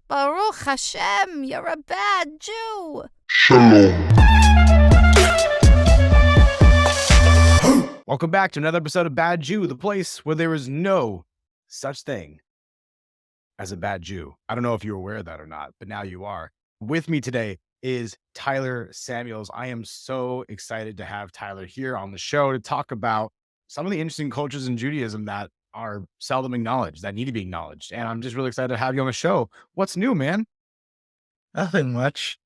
Baruch Hashem, you're a bad Jew. Shalom. Welcome back to another episode of Bad Jew, the place where there is no such thing as a bad Jew. I don't know if you're aware of that or not, but now you are. With me today is Tyler Samuels. I am so excited to have Tyler here on the show to talk about some of the interesting cultures in Judaism that are seldom acknowledged, that need to be acknowledged. And I'm just really excited to have you on the show. What's new, man? Nothing much.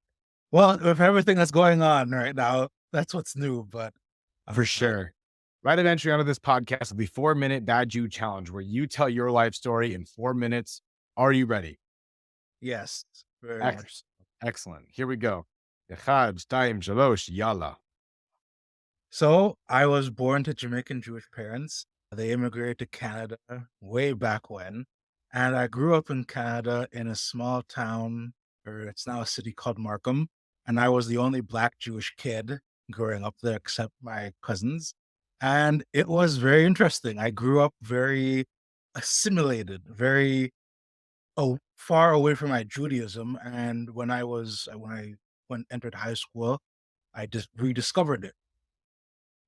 Well, with everything that's going on right now, that's what's new, but For sure. Right of entry onto this podcast will be 4-minute Bad Jew Challenge, where you tell your life story in 4 minutes. Are you ready? Yes, very Ex- much. Excellent. Here we go. Echad, shtayim, shalosh, yalla. So I was born to Jamaican Jewish parents. They immigrated to Canada way back when. And I grew up in Canada in a small town, or it's now a city called Markham. And I was the only Black Jewish kid growing up there, except my cousins. And it was very interesting. I grew up very assimilated, very far away from my Judaism. And when I entered high school, I just rediscovered it.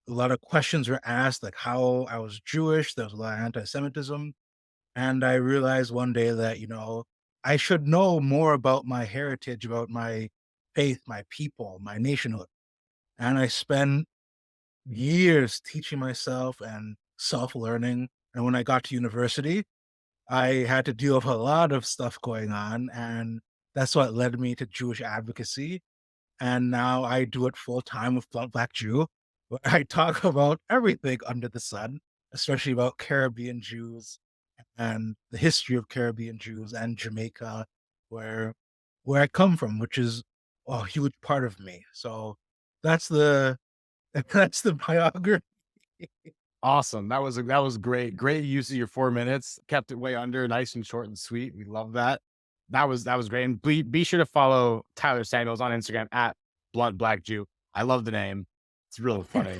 A lot of questions were asked, like how I was Jewish. There was a lot of anti-Semitism. And I realized one day that, I should know more about my heritage, about my faith, my people, my nationhood. And I spent years teaching myself and self-learning. And when I got to university, I had to deal with a lot of stuff going on. And that's what led me to Jewish advocacy. And now I do it full time with Black Jew, where I talk about everything under the sun, especially about Caribbean Jews and the history of Caribbean Jews and Jamaica, where I come from, which is a huge part of me. So that's the biography. Awesome. That was great. Great use of your 4 minutes. Kept it way under, nice and short and sweet. We love that. That was great. And be sure to follow Tyler Samuels on Instagram at Blunt Black Jew. I love the name. It's really funny.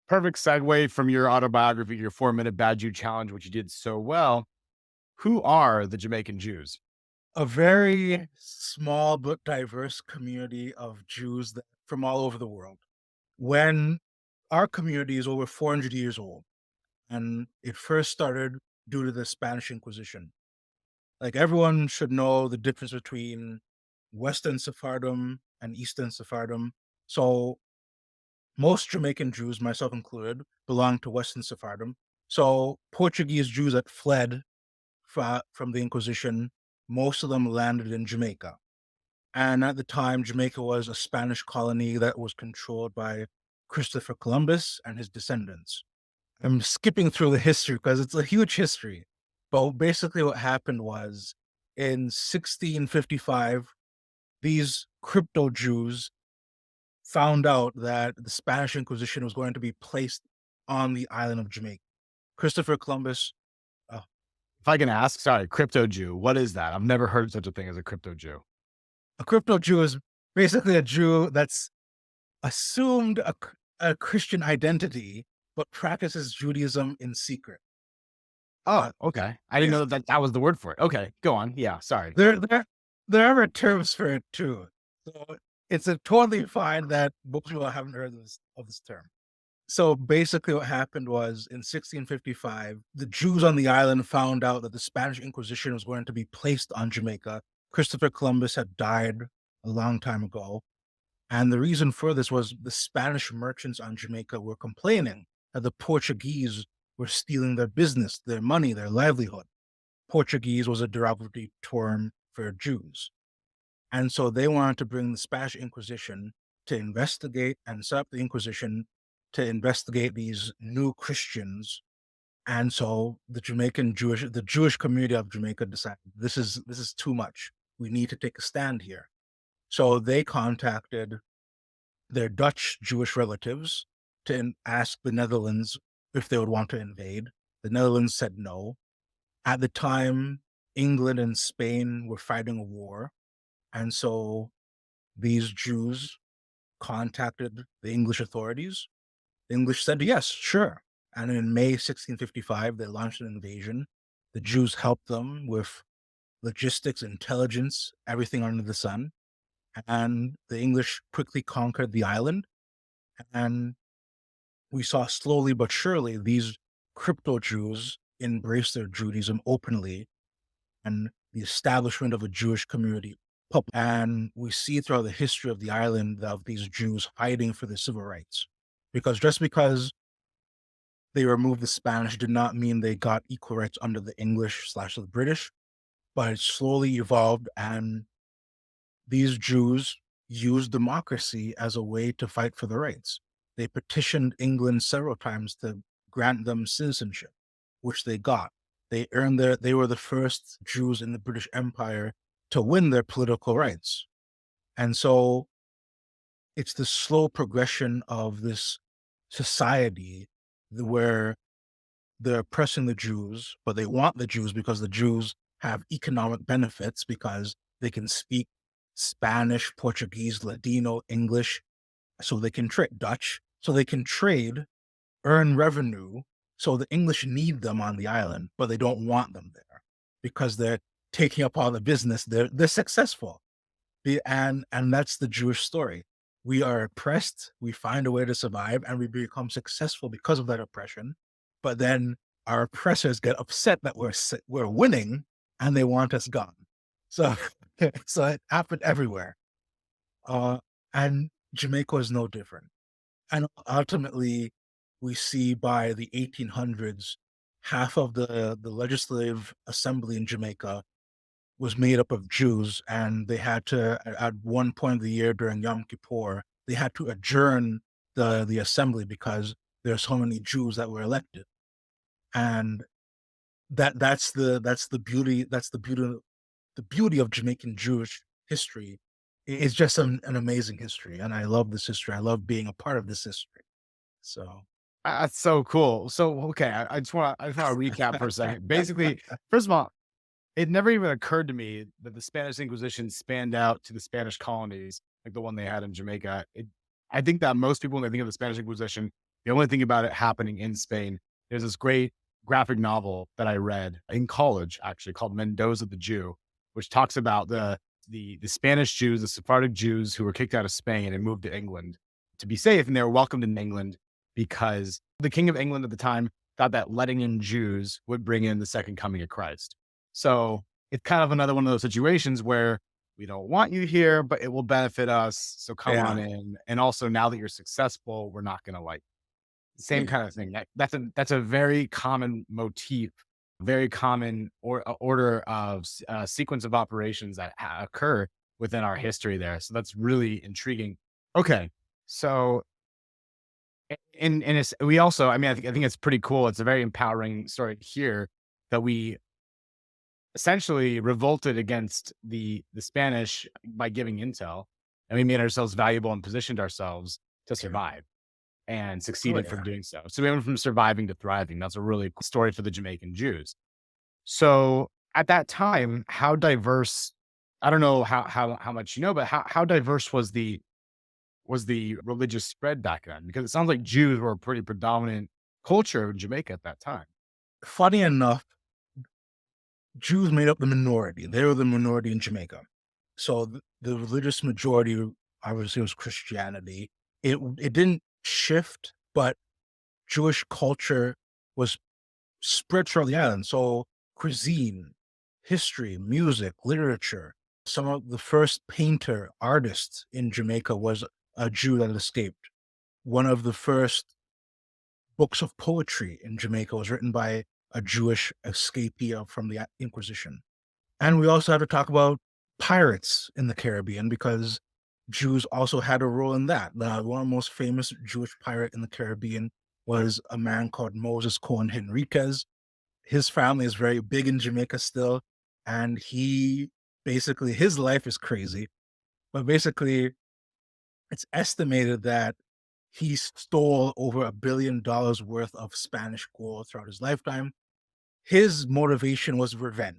Perfect segue from your autobiography, your 4-minute Bad Jew Challenge, which you did so well. Who are the Jamaican Jews? A very small but diverse community of Jews from all over the world. When our community is over 400 years old, and it first started due to the Spanish Inquisition. Like, everyone should know the difference between Western Sephardim and Eastern Sephardim. So most Jamaican Jews, myself included, belong to Western Sephardim. So Portuguese Jews that fled from the Inquisition, most of them landed in Jamaica. And at the time, Jamaica was a Spanish colony that was controlled by Christopher Columbus and his descendants. I'm skipping through the history because it's a huge history. But basically what happened was, in 1655, these crypto Jews found out that the Spanish Inquisition was going to be placed on the island of Jamaica. Christopher Columbus. If I can ask, sorry, crypto Jew. What is that? I've never heard such a thing as a crypto Jew. A crypto Jew is basically a Jew that's assumed a Christian identity, but practices Judaism in secret. Oh, okay. I didn't know that was the word for it. Okay, go on. Yeah, sorry. There are terms for it too. So it's totally fine that most people haven't heard of this term. So basically what happened was, in 1655, the Jews on the island found out that the Spanish Inquisition was going to be placed on Jamaica. Christopher Columbus had died a long time ago. And the reason for this was the Spanish merchants on Jamaica were complaining that the Portuguese were stealing their business, their money, their livelihood. Portuguese was a derogatory term for Jews. And so they wanted to bring the Spanish Inquisition to investigate and set up the Inquisition to investigate these new Christians. And so the Jewish community of Jamaica decided this is too much. We need to take a stand here. So they contacted their Dutch Jewish relatives to ask the Netherlands if they would want to invade. The Netherlands said no. At the time, England and Spain were fighting a war. And so these Jews contacted the English authorities. The English said, yes, sure. And in May 1655, they launched an invasion. The Jews helped them with logistics, intelligence, everything under the sun. And the English quickly conquered the island. And we saw slowly but surely these crypto Jews embrace their Judaism openly and the establishment of a Jewish community. And we see throughout the history of the island of these Jews fighting for their civil rights. Because just because they removed the Spanish did not mean they got equal rights under the English/the British, but it slowly evolved. And these Jews used democracy as a way to fight for their rights. They petitioned England several times to grant them citizenship, which they got. They were the first Jews in the British Empire to win their political rights. And so it's the slow progression of this society where they're oppressing the Jews, but they want the Jews because the Jews have economic benefits because they can speak Spanish, Portuguese, Ladino, English, so they can trade Dutch, so they can trade, earn revenue. So the English need them on the island, but they don't want them there because they're taking up all the business. They're successful. And that's the Jewish story. We are oppressed, we find a way to survive, and we become successful because of that oppression. But then our oppressors get upset that we're winning and they want us gone. So so it happened everywhere. And Jamaica is no different. And ultimately, we see by the 1800s, half of the legislative assembly in Jamaica was made up of Jews, and they had to, at one point of the year during Yom Kippur, they had to adjourn the assembly because there's so many Jews that were elected. And that's the beauty of Jamaican Jewish history. It's just an amazing history, and I love this history. I love being a part of this history. So That's so cool. So, okay, I just want to recap for a second. Basically, first of all, it never even occurred to me that the Spanish Inquisition spanned out to the Spanish colonies, like the one they had in Jamaica. I think that most people, when they think of the Spanish Inquisition, they only think about it happening in Spain. There's this great graphic novel that I read in college, actually, called Mendoza the Jew, which talks about the Spanish Jews, the Sephardic Jews who were kicked out of Spain and moved to England to be safe, and they were welcomed in England because the King of England at the time thought that letting in Jews would bring in the second coming of Christ. So it's kind of another one of those situations where we don't want you here, but it will benefit us. So come on yeah, in. And also, now that you're successful, we're not going to like same yeah, kind of thing. That's a very common motif, very common order of sequence of operations that occur within our history there. So that's really intriguing. Okay, so and it's we also, I mean, I think it's pretty cool. It's a very empowering story to hear that we essentially revolted against the Spanish by giving intel, and we made ourselves valuable and positioned ourselves to survive and oh succeeded from yeah. doing so. So we went from surviving to thriving. That's a really cool story for the Jamaican Jews. So at that time, how diverse? I don't know how much you know, but how diverse was the religious spread back then? Because it sounds like Jews were a pretty predominant culture in Jamaica at that time. Funny enough, Jews made up the minority. They were the minority in Jamaica. So the religious majority obviously was Christianity. It didn't shift, but Jewish culture was spread throughout the island. So cuisine, history, music, literature. Some of the first painter artists in Jamaica was a Jew that escaped. One of the first books of poetry in Jamaica was written by a Jewish escapee from the Inquisition. And we also have to talk about pirates in the Caribbean because Jews also had a role in that. One of the most famous Jewish pirate in the Caribbean was a man called Moses Cohen Henriquez. His family is very big in Jamaica still, and his life is crazy. But basically, it's estimated that he stole over $1 billion worth of Spanish gold throughout his lifetime. His motivation was revenge,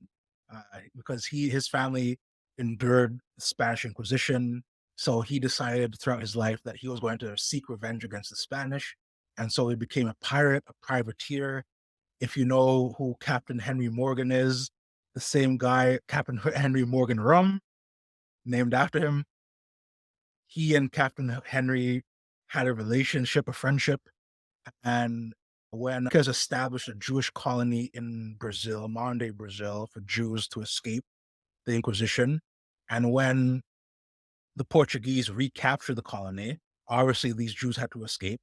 because his family endured the Spanish Inquisition. So he decided throughout his life that he was going to seek revenge against the Spanish. And so he became a pirate, a privateer. If you know who Captain Henry Morgan is, the same guy, Captain Henry Morgan Rum, named after him. He and Captain Henry had a relationship, a friendship, and when Americans established a Jewish colony in Brazil, modern day Brazil, for Jews to escape the Inquisition, and when the Portuguese recaptured the colony, obviously these Jews had to escape,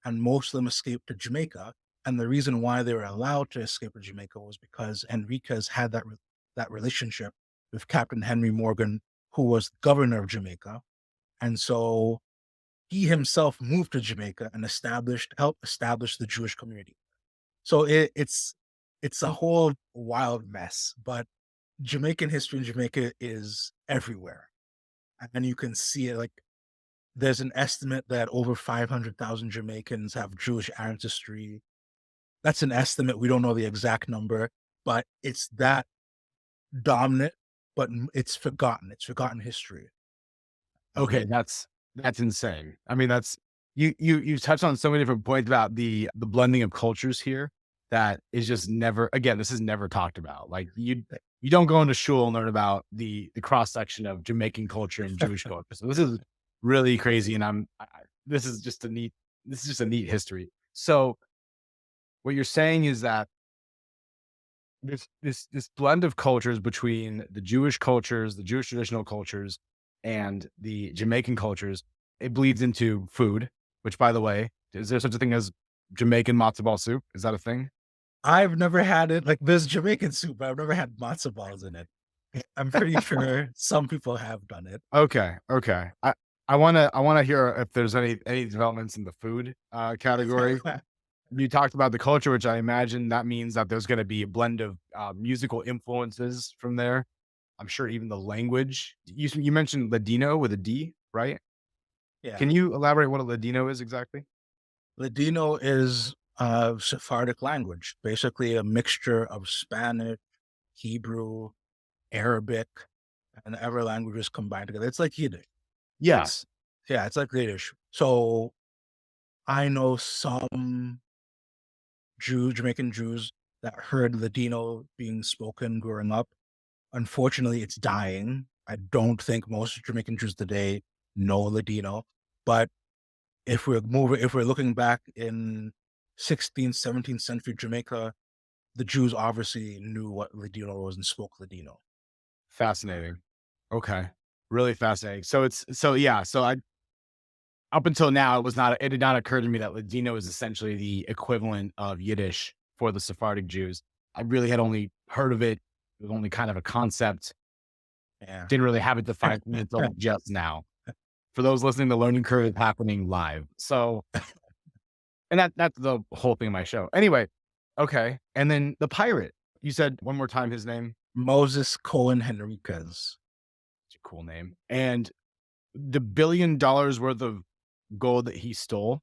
and most of them escaped to Jamaica. And the reason why they were allowed to escape to Jamaica was because Enriquez had that relationship with Captain Henry Morgan, who was governor of Jamaica. And so he himself moved to Jamaica and helped establish the Jewish community. So it's a whole wild mess, but Jamaican history in Jamaica is everywhere. And you can see it, like, there's an estimate that over 500,000 Jamaicans have Jewish ancestry. That's an estimate. We don't know the exact number, but it's that dominant, but it's forgotten. It's forgotten history. Okay, that's insane. I mean, that's you touched on so many different points about the blending of cultures here that is just never, again, this is never talked about. Like you don't go into shul and learn about the cross section of Jamaican culture and Jewish culture. So this is really crazy, and this is just a neat history. So what you're saying is that this blend of cultures between the Jewish cultures, the Jewish traditional cultures, and the Jamaican cultures, it bleeds into food, which, by the way, is there such a thing as Jamaican matzo ball soup? Is that a thing? I've never had it. Like, there's Jamaican soup, but I've never had matzo balls in it. I'm pretty sure some people have done it. Okay. I wanna hear if there's any developments in the food category. You talked about the culture, which I imagine that means that there's gonna be a blend of musical influences from there. I'm sure even the language. You mentioned Ladino with a D, right? Yeah. Can you elaborate what a Ladino is exactly? Ladino is a Sephardic language, basically a mixture of Spanish, Hebrew, Arabic, and other languages combined together. It's like Yiddish. Yeah. It's like Yiddish. So I know some Jamaican Jews that heard Ladino being spoken growing up. Unfortunately, it's dying. I don't think most Jamaican Jews today know Ladino, but if we're looking back in 16th, 17th century Jamaica, the Jews obviously knew what Ladino was and spoke Ladino. Fascinating. Okay. Really fascinating. So I up until now it did not occur to me that Ladino is essentially the equivalent of Yiddish for the Sephardic Jews. I really had only heard of it. It was only kind of a concept. Yeah. Didn't really have it defined for me until just now. For those listening, the learning curve is happening live. So, and that's the whole thing of my show. Anyway, okay. And then the pirate, you said one more time his name. Moses Cohen Henriquez. It's a cool name. And the $1 billion worth of gold that he stole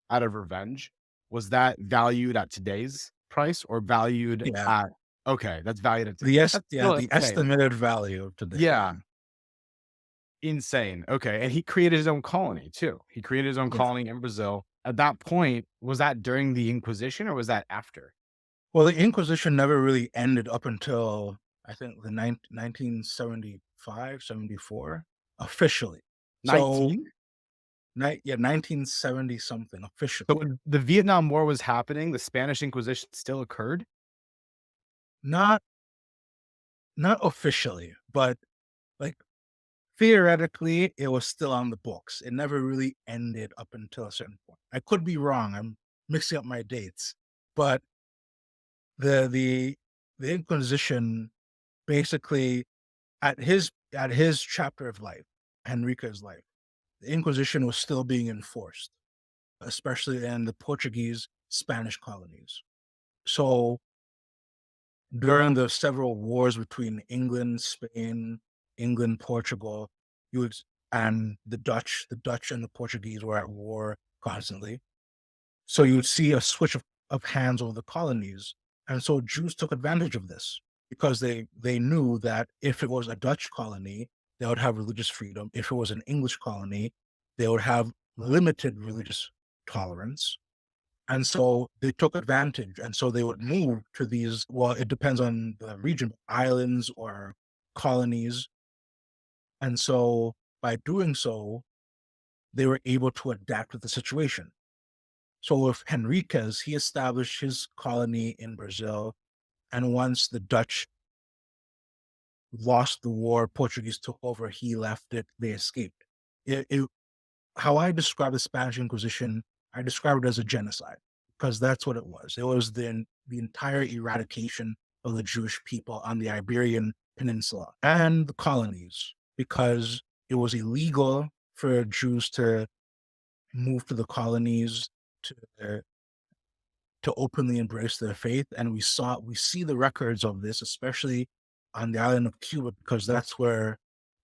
out of revenge, was that valued at today's price or valued at, okay, that's valued at the estimated value of today. Yeah. Insane. Okay. And he created his own colony too. He created his own colony in Brazil. At that point, was that during the Inquisition or was that after? Well, the Inquisition never really ended up until, I think, the 1975, 74, officially. 19? 1970 something officially. So when the Vietnam War was happening, the Spanish Inquisition still occurred? Not officially, but like theoretically, it was still on the books. It never really ended up until a certain point. I could be wrong. I'm mixing up my dates, but the Inquisition basically at his chapter of life, Henrique's life, the Inquisition was still being enforced, especially in the Portuguese Spanish colonies. So during the several wars between England, Spain, Portugal, and the Dutch and the Portuguese were at war constantly. So you would see a switch of hands over the colonies. And so Jews took advantage of this because they knew that if it was a Dutch colony, they would have religious freedom. If it was an English colony, they would have limited religious tolerance. And so they took advantage. And so they would move to these, well, it depends on the region, islands or colonies. And so by doing so, they were able to adapt with the situation. So with Henriquez, he established his colony in Brazil. And once the Dutch lost the war, Portuguese took over, he left it, they escaped. How I describe the Spanish Inquisition, I describe it as a genocide because that's what it was. It was the entire eradication of the Jewish people on the Iberian Peninsula and the colonies because it was illegal for Jews to move to the colonies to to openly embrace their faith. And we see the records of this, especially on the island of Cuba, because that's where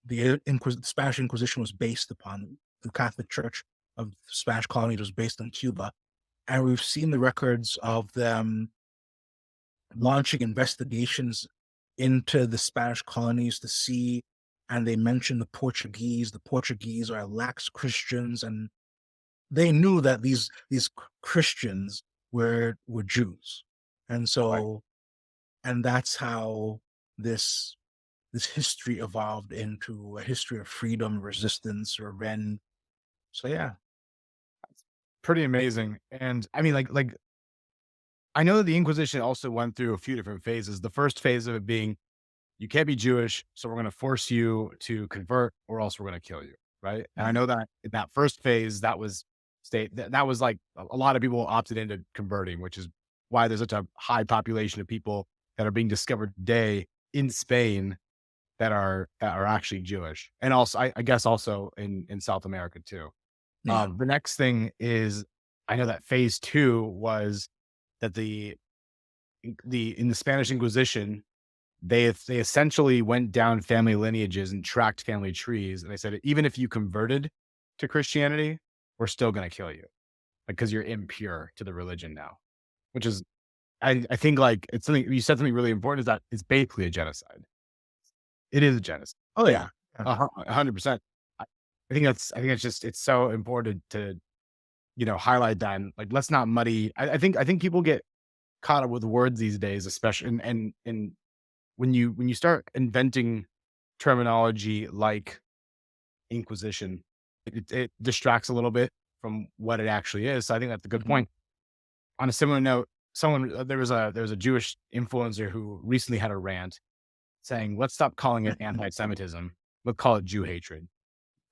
the Spanish Inquisition was based upon. The Catholic Church of the Spanish colonies was based in Cuba. And we've seen the records of them launching investigations into the Spanish colonies to see, and they mention the Portuguese. The Portuguese are lax Christians, and they knew that these Christians were Jews, and Right. so and that's how this this history evolved into a history of freedom, resistance, revenge. So yeah, Pretty amazing. And I mean, like I know that the Inquisition also went through a few different phases. The first phase of it being you can't be Jewish, so we're going to force you to convert, or else we're going to kill you, right? And I yeah, know that in that first phase, that was that was like a lot of people opted into converting, which is why there's such a high population of people that are being discovered today in Spain that are actually Jewish, and also I guess also in South America too. yeah, The next thing is I know that phase two was that the in the Spanish Inquisition they essentially went down family lineages and tracked family trees, and they said even if you converted to Christianity, we're still going to kill you because you're impure to the religion now. Which is I think like it's something you said something really important is that it's basically a genocide. It is a genocide. oh yeah, yeah, 100%. I I think it's just it's so important to, highlight that and, like, let's not muddy I think people get caught up with words these days, especially and when you start inventing terminology like Inquisition, it distracts a little bit from what it actually is. So I think that's a good mhm, point. On a similar note, there was a Jewish influencer who recently had a rant saying, "Let's stop calling it anti-Semitism. Let's call it Jew hatred."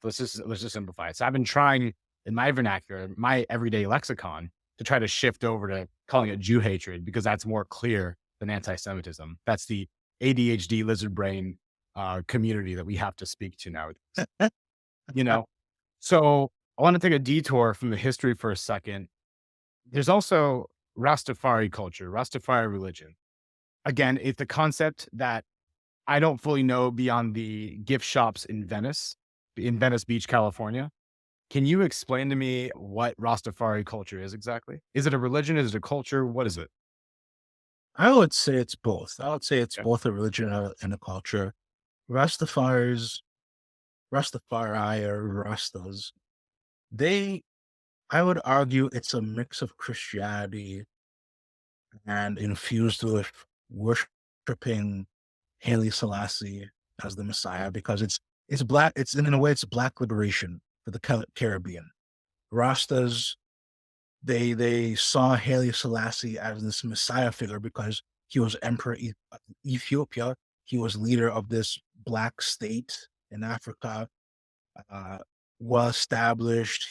Let's just simplify it. So I've been trying in my vernacular, my everyday lexicon, to try to shift over to calling it Jew hatred because that's more clear than anti-Semitism. That's the ADHD lizard brain community that we have to speak to now. You know, so I want to take a detour from the history for a second. There's also Rastafari culture, Rastafari religion. Again, it's a concept that I don't fully know beyond the gift shops in Venice Beach, California. Can you explain to me what Rastafari culture is exactly? Is it a religion? Is it a culture? What is it? I would say it's both. I would say it's Yeah. both a religion and a culture. Rastafari's Rastafari or Rastas, they I would argue it's a mix of Christianity and infused with worshiping Haile Selassie as the Messiah because it's black. It's in a way it's black liberation for the Caribbean. Rastas they saw Haile Selassie as this Messiah figure because he was emperor of Ethiopia. He was leader of this black state in Africa, uh, well established.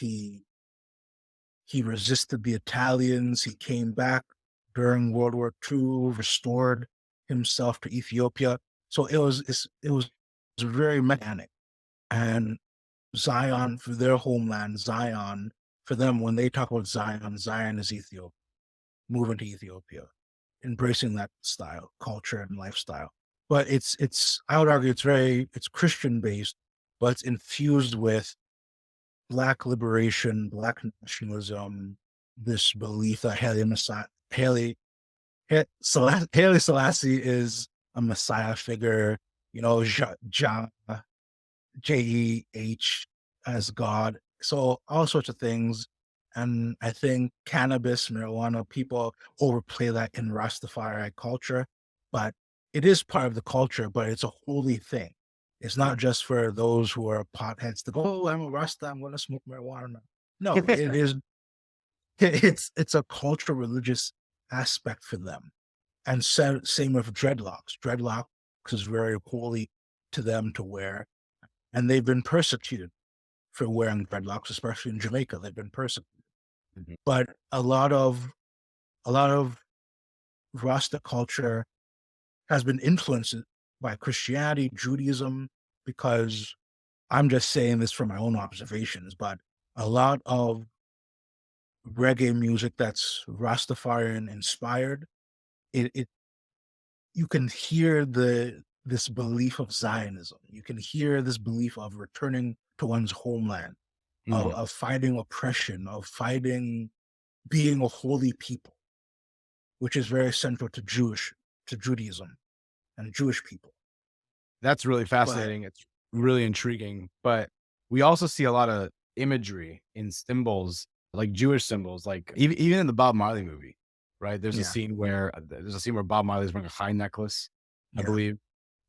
He resisted the Italians. He came back during World War II, restored himself to Ethiopia. So it was very mechanic. And Zion for their homeland, Zion for them, when they talk about Zion, Zion is Ethiopia, moving to Ethiopia, embracing that style, culture, and lifestyle. But it's I would argue it's Christian based, but it's infused with black liberation, black nationalism, this belief that Haile Selassie is a messiah figure, you know, Jeh as God. So all sorts of things. And I think cannabis, marijuana, people overplay that in Rastafari culture, but it is part of the culture, but it's a holy thing. It's not just for those who are potheads to go, oh, I'm a Rasta, I'm going to smoke marijuana now. No, it is, it's a cultural religious aspect for them. And same with dreadlocks. Dreadlocks is very holy to them to wear, and they've been persecuted for wearing dreadlocks, especially in Jamaica. They've been persecuted. Mhm. But a lot of Rasta culture has been influenced by Christianity, Judaism, because I'm just saying this from my own observations, but a lot of reggae music that's Rastafarian inspired, it you can hear this belief of Zionism. You can hear this belief of returning to one's homeland, Mhm. of fighting oppression, of fighting being a holy people, which is very central to Judaism and Jewish people. That's really But fascinating. It's really intriguing. But we also see a lot of imagery in symbols, like Jewish symbols, like even in the Bob Marley movie, right? yeah, There's a scene where Bob Marley's wearing a high necklace, I yeah. believe.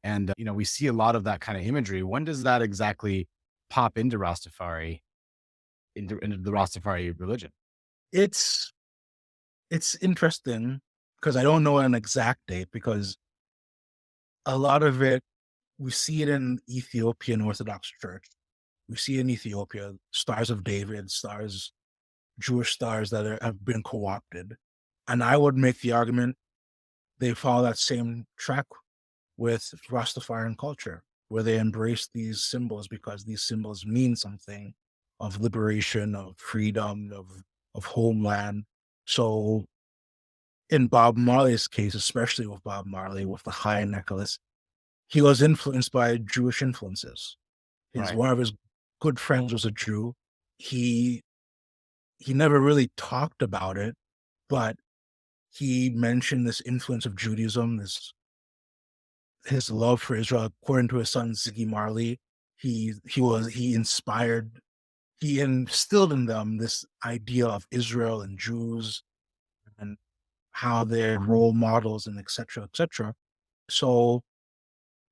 And we see a lot of that kind of imagery. When does that exactly pop into into the Rastafari religion? It's it's interesting because I don't know an exact date because a lot of it we see it in Ethiopian Orthodox Church. We see in Ethiopia stars of David, stars Jewish stars that have been co-opted. And I would make the argument they follow that same track with Rastafarian culture, where they embrace these symbols because these symbols mean something of liberation, of freedom, of homeland. So in Bob Marley's case, especially with Bob Marley with the high necklace, he was influenced by Jewish influences. His Right. one of his good friends was a Jew. He he never really talked about it, but he mentioned this influence of Judaism, this his love for Israel. According to his son Ziggy Marley, he inspired, he instilled in them this idea of Israel and Jews and how they're role models and etc. etc. So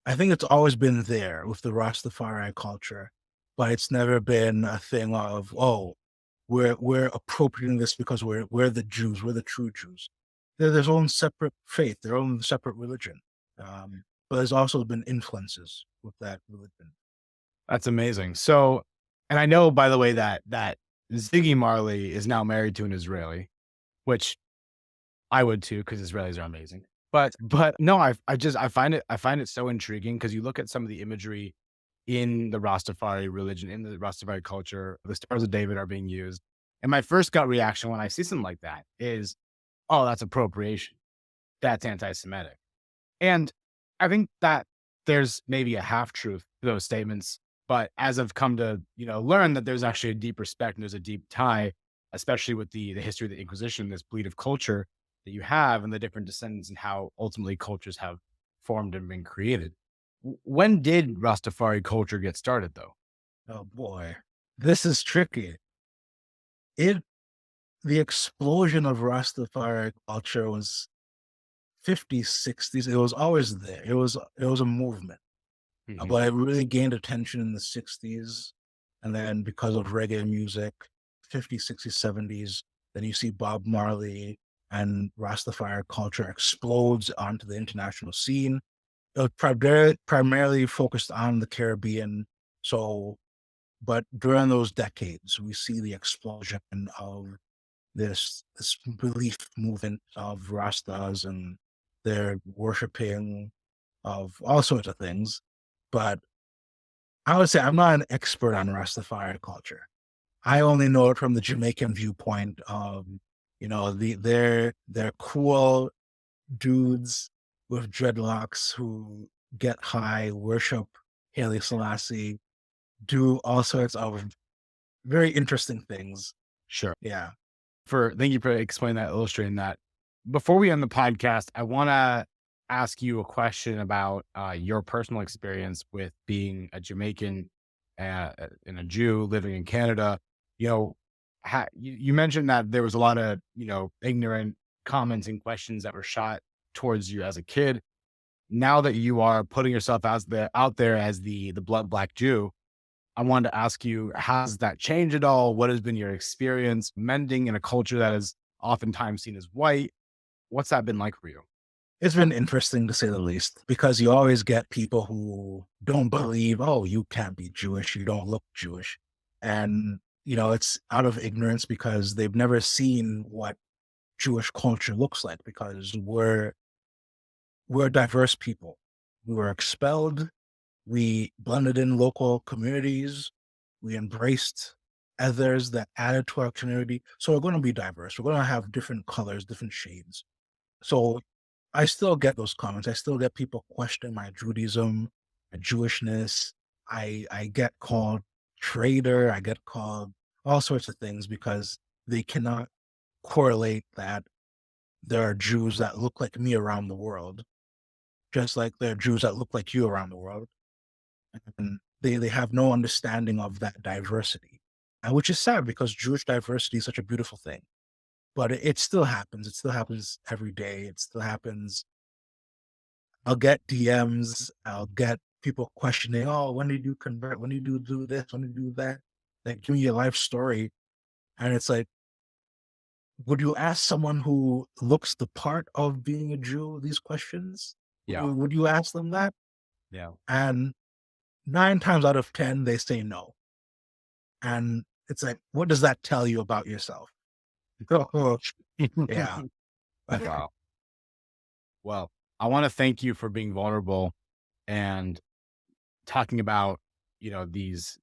I think it's always been there with the Rastafari culture, but it's never been a thing of, oh, we're appropriating this because we're the Jews, we're the true Jews. They're their own separate faith, their own separate religion. But there's also been influences with that religion. That's amazing. So, and I know, by the way, that Ziggy Marley is now married to an Israeli, which I would too, because Israelis are amazing. But no, I find it so intriguing because you look at some of the imagery in the Rastafari religion, in the Rastafari culture, the Stars of David are being used. And my first gut reaction when I see something like that is, oh, that's appropriation. That's anti-Semitic. And I think that there's maybe a half truth to those statements. But as I've come to, learn that there's actually a deep respect and there's a deep tie, especially with the history of the Inquisition, this bleed of culture that you have and the different descendants and how ultimately cultures have formed and been created. When did Rastafari culture get started though? Oh boy, this is tricky. It The explosion of Rastafari culture was 50s, 60s. It was always there. It was a movement. Mhm. But it really gained attention in the 60s. And then because of reggae music, 50s, 60s, 70s, then you see Bob Marley and Rastafari culture explodes onto the international scene. It was primarily focused on the Caribbean. So, but during those decades, we see the explosion of this belief movement of Rastas and their worshiping of all sorts of things. But I would say I'm not an expert on Rastafari culture. I only know it from the Jamaican viewpoint of, they're cool dudes with dreadlocks who get high, worship Haile Selassie, do all sorts of very interesting things. Sure. Yeah. Thank you for explaining that, illustrating that. Before we end the podcast, I want to ask you a question about your personal experience with being a Jamaican and a Jew living in Canada. You know, You mentioned that there was a lot of, ignorant comments and questions that were shot towards you as a kid. Now that you are putting yourself out there as the blood black Jew, I wanted to ask you, has that changed at all? What has been your experience mending in a culture that is oftentimes seen as white? What's that been like for you? It's been interesting to say the least, because you always get people who don't believe, oh, you can't be Jewish, you don't look Jewish. And, it's out of ignorance because they've never seen what Jewish culture looks like, because we're a diverse people. We were expelled, we blended in local communities, we embraced others that added to our community. So we're going to be diverse. We're going to have different colors, different shades. So I still get those comments. I still get people question my Judaism, my Jewishness. I get called traitor. I get called all sorts of things because they cannot correlate that there are Jews that look like me around the world, just like there are Jews that look like you around the world. And they have no understanding of that diversity, which is sad because Jewish diversity is such a beautiful thing. But it still happens. It still happens every day. It still happens. I'll get DMs. I'll get people questioning, oh, when did you convert? When did you do this? When did you do that? Like, give me your life story. And it's like, would you ask someone who looks the part of being a Jew these questions? Yeah. Would you ask them that? Yeah. And 9 times out of 10, they say no. And it's like, what does that tell you about yourself? Yeah. Wow. Well, I want to thank you for being vulnerable and talking about, these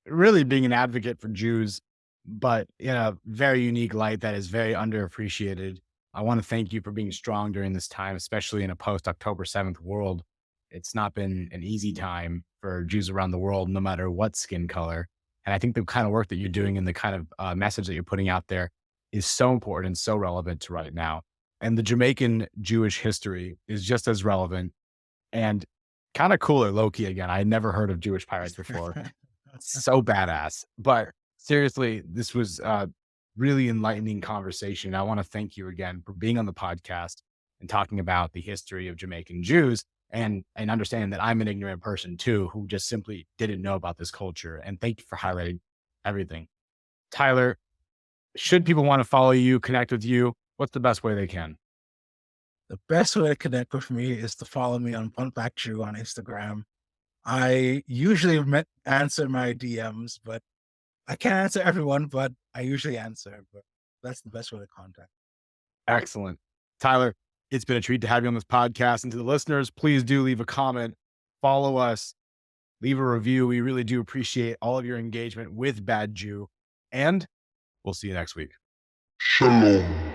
really being an advocate for Jews, but in a very unique light that is very underappreciated. I want to thank you for being strong during this time, especially in a post October 7th world. It's not been an easy time for Jews around the world, no matter what skin color. And I think the kind of work that you're doing and the kind of message that you're putting out there is so important and so relevant to right now. And the Jamaican Jewish history is just as relevant and kind of cooler, low key again. I had never heard of Jewish pirates before. So badass. But seriously, this was a really enlightening conversation. I want to thank you again for being on the podcast and talking about the history of Jamaican Jews and understanding that I'm an ignorant person too, who just simply didn't know about this culture. And thank you for highlighting everything. Tyler, should people want to follow you, connect with you, what's the best way they can? The best way to connect with me is to follow me on Blunt Black Jew on Instagram. I usually answer my DMs, but I can't answer everyone, but I usually answer. But that's the best way to contact. Excellent. Tyler, it's been a treat to have you on this podcast. And to the listeners, please do leave a comment, follow us, leave a review. We really do appreciate all of your engagement with Bad Jew. And we'll see you next week. Shalom.